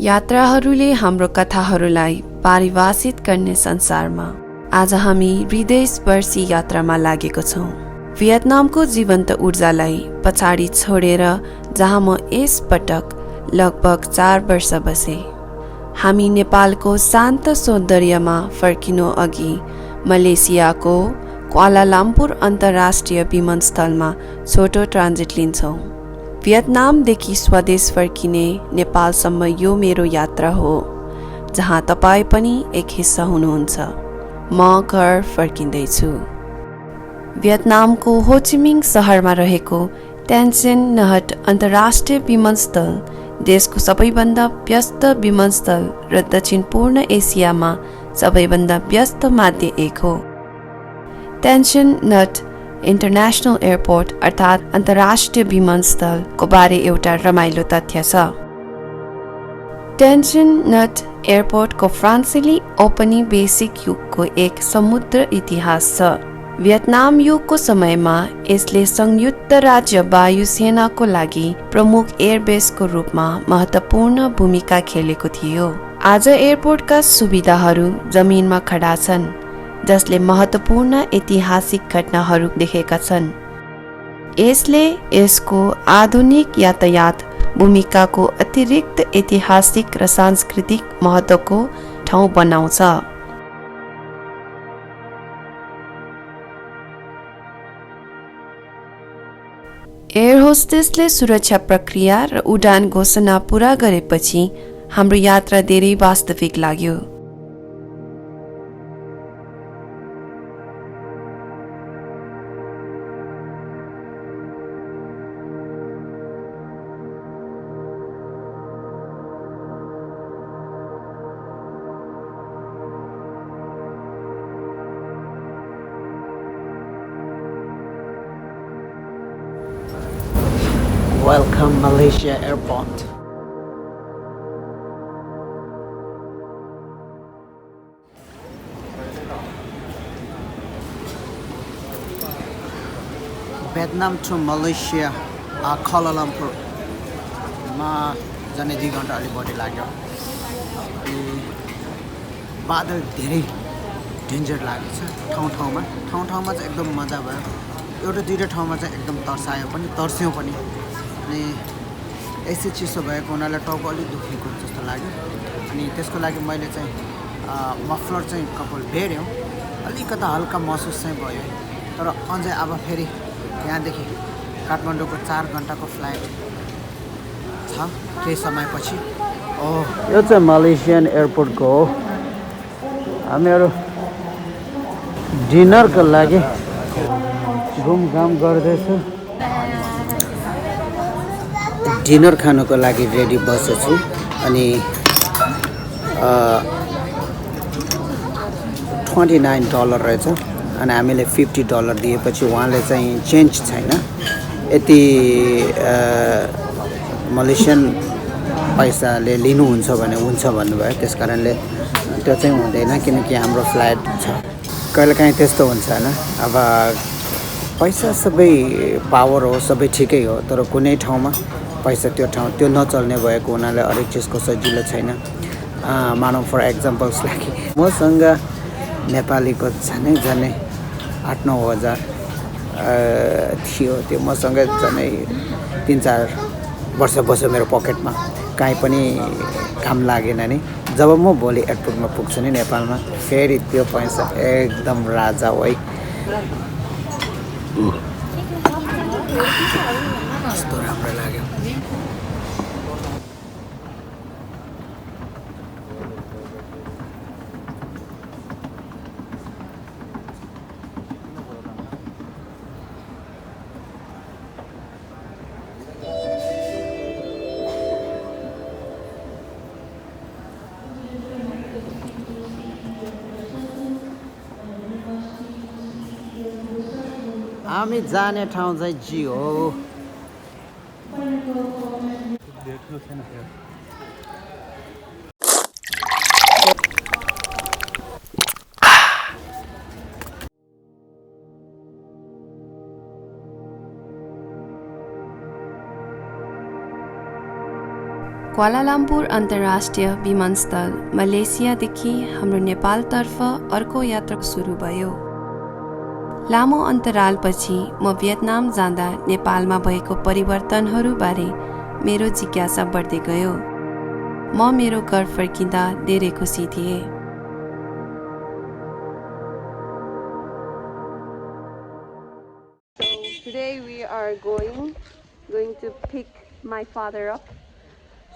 यात्राहरूले हाम्रो कथाहरूलाई परिभाषित गर्ने संसारमा आज हामी हृदयस्पर्शी यात्रामा लागेको छौँ। भियतनामको जीवन्त ऊर्जालाई पछाडि छोडेर जहाँ म यस पटक लगभग 4 वर्ष बसे। हामी नेपालको शान्त सौन्दर्यमा फर्किनु अघि मलेसियाको क्वाला लम्पुर अन्तर्राष्ट्रिय विमानस्थलमा छोटो ट्रान्जिट लिन्छौँ। भियतनामदेखि स्वदेश फर्किने नेपालसम्म यो मेरो यात्रा हो, जहाँ तपाईँ पनि एक हिस्सा हुनुहुन्छ। म घर फर्किँदैछु। भियतनामको होचिमिङ सहरमा रहेको टेन्सेन नहट अन्तर्राष्ट्रिय विमानस्थल देशको सबैभन्दा व्यस्त विमानस्थल र दक्षिण पूर्ण एसियामा सबैभन्दा व्यस्त मध्ये एक हो। टेन्सेन नहट इन्टरनेसनल एयरपोर्ट अर्थात् अन्तर्राष्ट्रिय विमानस्थलको बारे एउटा रमाइलो तथ्य छ। टेन्सेन नहट एयरपोर्टको फ्रान्सेली औपनिवेशिक युगको एक समुद्र इतिहास छ। भियतनाम युगको समयमा यसले संयुक्त राज्य वायुसेनाको लागि प्रमुख एयरबेसको रूपमा महत्त्वपूर्ण भूमिका खेलेको थियो। आज एयरपोर्टका सुविधाहरू जमिनमा खडा छन्, जसले महत्त्वपूर्ण ऐतिहासिक घटनाहरू देखेका छन्। यसले यसको आधुनिक यातायात भूमिकाको अतिरिक्त ऐतिहासिक र सांस्कृतिक महत्त्वको ठाउँ बनाउँछ। एयर होस्टेसले सुरक्षा प्रक्रिया र उडान घोषणा पूरा गरेपछि हाम्रो यात्रा धेरै वास्तविक लाग्यो। Welcome Malaysia Airport. Vietnam to Malaysia, Kuala Lampur. Ma जाने 2 घण्टा अलि बढी लाग्यो। बादल धेरै डेन्जर लागेको छ ठाउँ-ठाउँमा चाहिँ एकदम मजा भयो। एउटा दुईटा ठाउँमा चाहिँ एकदम तर्सायो पनि, तर्स्यौँ पनि। अनि यसै चिसो भएको हुनाले टाउको अलिक दुखेको जस्तो लाग्यो। अनि त्यसको लागि मैले चाहिँ मफलर चाहिँ कपाल भेर्यौँ। अलिकता हल्का महसुस चाहिँ भयो। तर अझै अब फेरि यहाँदेखि काठमाडौँको 4 घण्टाको फ्लाइट छ केही समयपछि। यो चाहिँ मलेसियन एयरपोर्टको हो। हामीहरू डिनरको लागि घुमघाम गर्दैछु। डिनर खानको लागि रेडी बसेछु। अनि $29 रहेछ। अनि हामीले $50 दिएपछि उहाँले चाहिँ चेन्ज छैन, यति मलेसियन पैसाले लिनुहुन्छ भने हुन्छ भन्नुभयो। त्यस कारणले त्यो चाहिँ हुँदैन, किनकि हाम्रो फ्लाइट छ। कहिलेकाहीँ त्यस्तो हुन्छ हैन। अब पैसा सबै पावर हो, सबै ठिकै हो, तर कुनै ठाउँमा पैसा त्यो नचल्ने भएको हुनाले हरेक चिजको सजिलो छैन। मानौँ फर एक्जाम्पल्स लागि मसँग नेपालीको झनै 8-9 हजार थियो। त्यो मसँग झनै 3-4 वर्ष बस्यो मेरो पकेटमा, काहीँ पनि काम लागेन नि। जब म भोलि एयरपोर्टमा पुग्छु नि नेपालमा, फेरि त्यो पैसा एकदम राजा हो है। कस्तो राम्रो लाग्यो। हामी जाने ठाउँ चाहिँ जी हो। क्वाला लम्पुर अन्तर्राष्ट्रिय विमानस्थल मलेसियादेखि हाम्रो नेपालतर्फ अर्को यात्रा सुरु भयो। लामो अन्तरालपछि म भियतनाम जाँदा नेपालमा भएको परिवर्तनहरूबारे मेरो जिज्ञासा बढ्दै गयो। म मेरो घर फर्किँदा धेरै खुसी थिएँ। Today we are going to pick my father up.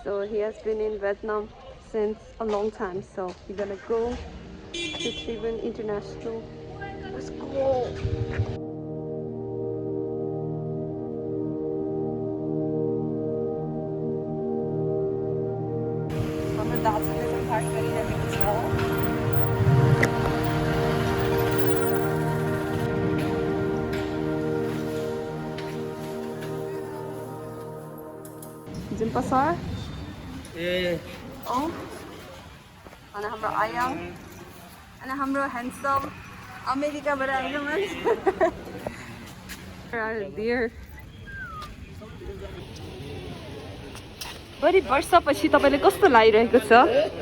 So he has been in Vietnam since a long time. So we're gonna go to Steven International. Let's go. हाम्रो दाजुले चाहिँ पार्क गरिरहेको छ। Jin pasar? Oh. Ana हाम्रो आयाम अनि हाम्रो handsome अमेरिकाबाट आएको मान्छे। Dear. बढी वर्षपछि तपाईले कस्तो लागिरहेको छ?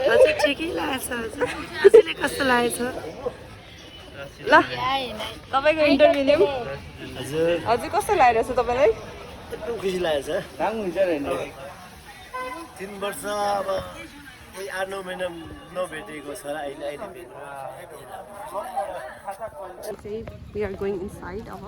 हजुर ठिकै लागेछ हजुर। हजुरले कस्तो लागेछ? ल तपाईको इन्टरभ्यू हजुर कस्तो लागिरहेछ तपाईलाई? एकदम खुसी लागेछ। राम्रो हुन्छ नि। 3 वर्ष अब कोही 8-9 महिना नभेटेको छ र अहिले भेट्नु। We are going inside अब।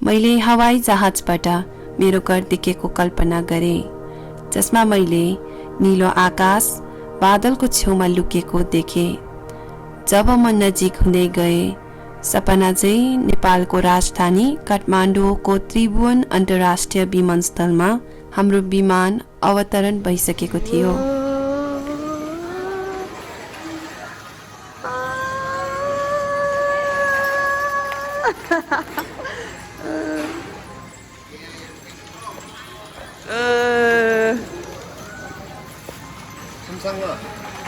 मैले हवाई जहाजबाट मेरो घर देखेको कल्पना गरेँ, जसमा मैले नीलो आकाश बादलको छेउमा लुकेको देखेँ। जब म नजिक हुँदै गएँ, सपना चाहिँ नेपालको राजधानी काठमाडौँको त्रिभुवन अन्तर्राष्ट्रिय विमानस्थलमा हाम्रो विमान अवतरण भइसकेको थियो।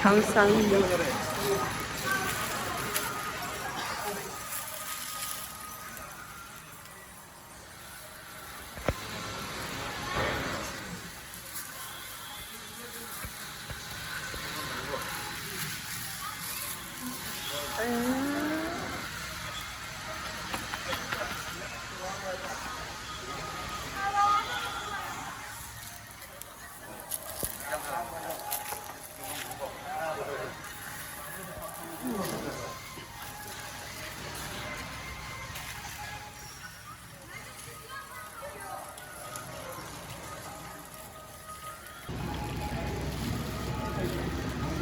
감사합니다.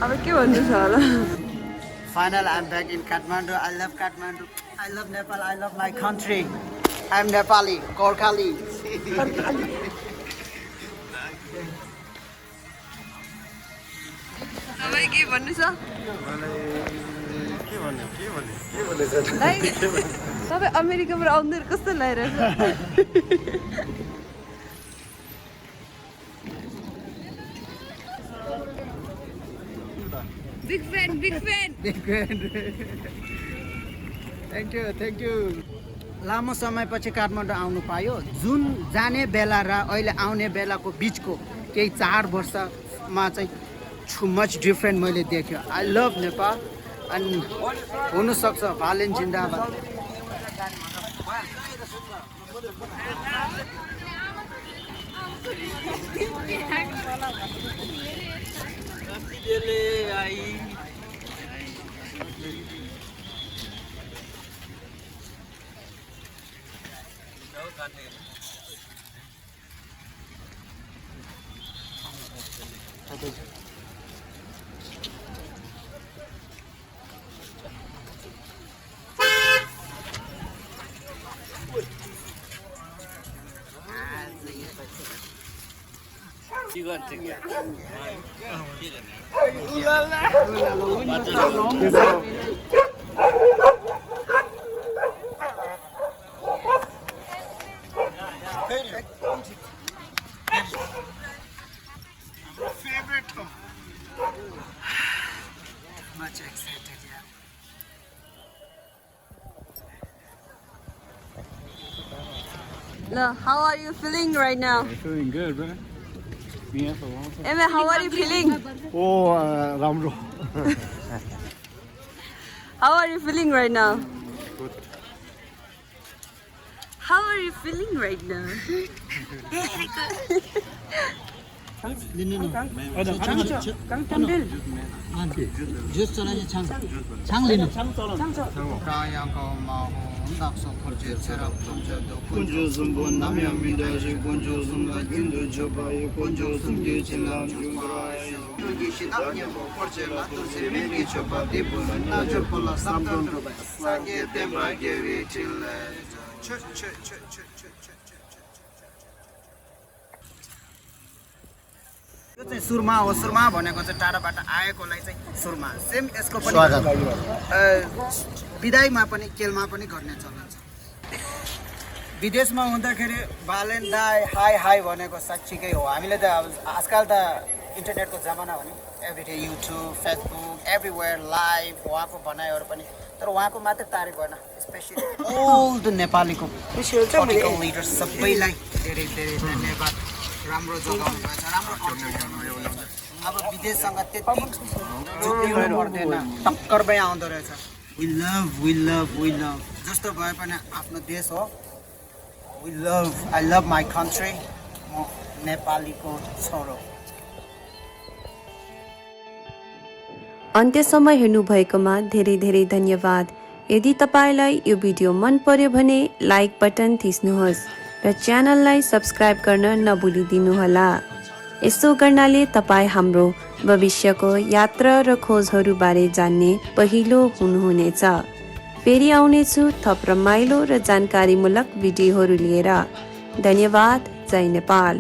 अब के भन्नु छ होला? Finally, I'm back in Kathmandu. I love Kathmandu. I love Nepal. I love my country. I'm Nepali. Gorkhali. तपाईँ के भन्नु छ? तपाईँ अमेरिकाबाट आउँदै कस्तो लागिरहेछ? Big fan, big fan. Big fan. Thank you. लामो समयपछि काठमाडौँ आउनु पायो। जुन जाने बेला र अहिले आउने बेलाको बिचको केही 4 वर्षमा चाहिँ टु मच डिफरेन्ट मैले देख्यो। आई लभ नेपाल अनि हुन सक्छ भालेन जिन्दाबाद। फेभरेट हो much excited yeah Look, how are you feeling right now? Feeling good, bro. Been here for a long time. Emma, how are you feeling? Oh, Ramro. How are you feeling right now? Good. How are you feeling right now? Juice चलाइए छाङ छाङ लिनु प्रायको माहो दाक्सो खोजे छरप जुन्छ दो कुन्जो jumbo Namya मिदाजि कुन्जो Zumba जिन्दु जोबाय कुन्जो जुम्गे चिला जुम्बाय युगी शिनाम्या खोजे ला तुसे Maggi चोबा दिबु नाजो पोला सामदन सागे देमा गेवी चिला च च च च च यो चाहिँ सुरमा हो सुरमा भनेको चाहिँ टाढाबाट आएकोलाई चाहिँ सुरमा सेम यसको पनि विदाईमा पनि केलमा पनि गर्ने चलन छ विदेशमा हुँदाखेरि भ्यालेन्टाइन हाई हाई भनेको साँच्चीकै हो हामीले त अब आजकल त इन्टरनेटको जमाना हो नि every day YouTube Facebook everywhere live उहाँको भनाइहरू पनि तर उहाँको मात्रै तारिफ भएन स्पेसली ओल द नेपालीको पोलिटिकल लिडर्स सबैलाई धेरै धेरै धन्यवाद राम्रो जोगाउनु भएछ राम्रो अब विदेशसँग त्यति जोडिनु पर्दैन टक्करमै आउँदो रहेछ वी लभ जस्तो भए पनि आफ्नो देश हो आई लभ माई कन्ट्री म नेपालीको छोरो अन्त्यसम्म हेर्नुभएकोमा धेरै धेरै धन्यवाद। यदि तपाईलाई यो भिडियो मन पर्यो भने लाइक बटन थिच्नुहोस् र च्यानललाई सब्स्क्राइब गर्न नभुलिदिनुहोला। यसो गर्नाले तपाईँ हाम्रो भविष्यको यात्रा र खोजहरूबारे जान्ने पहिलो हुनुहुनेछ। फेरि आउनेछु थप रमाइलो र जानकारीमूलक भिडियोहरू लिएर। धन्यवाद। जय नेपाल।